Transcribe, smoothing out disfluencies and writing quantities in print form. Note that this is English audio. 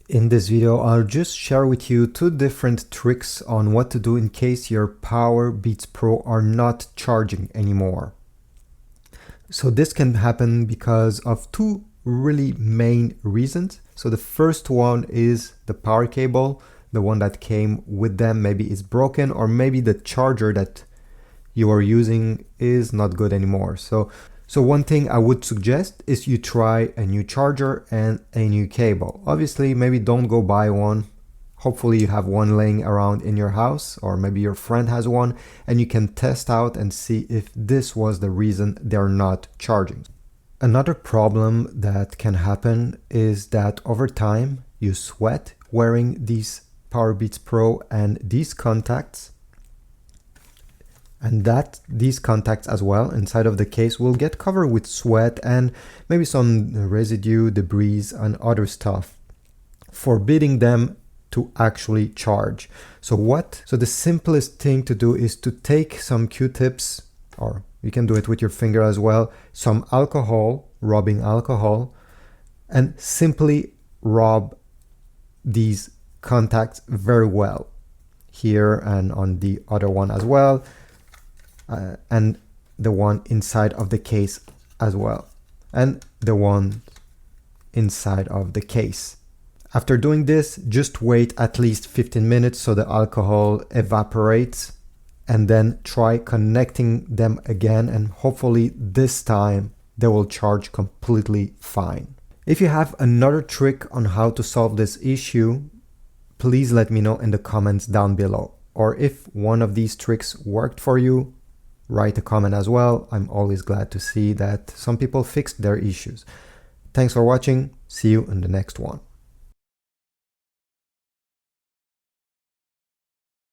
In this video, I'll just share with you two different tricks on what to do in case your PowerBeats Pro are not charging anymore. So this can happen because of two really main reasons. So the first one is the power cable, the one that came with them maybe is broken, or maybe the charger that you are using is not good anymore. So one thing I would suggest is you try a new charger and a new cable. Obviously, maybe don't go buy one. Hopefully you have one laying around in your house, or maybe your friend has one, and you can test out and see if this was the reason they're not charging. Another problem that can happen is that over time you sweat wearing these PowerBeats Pro and these contacts, and that these contacts as well inside of the case will get covered with sweat and maybe some residue, debris and other stuff, forbidding them to actually charge. So the simplest thing to do is to take some Q-tips, or you can do it with your finger as well, some alcohol, rubbing alcohol, and simply rub these contacts very well here and on the other one as well. And the one inside of the case as well, and the one inside of the case. After doing this, just wait at least 15 minutes so the alcohol evaporates, and then try connecting them again, and hopefully this time they will charge completely fine. If you have another trick on how to solve this issue, please let me know in the comments down below. Or if one of these tricks worked for you, write a comment as well. I'm always glad to see that some people fixed their issues. Thanks for watching. See you in the next one.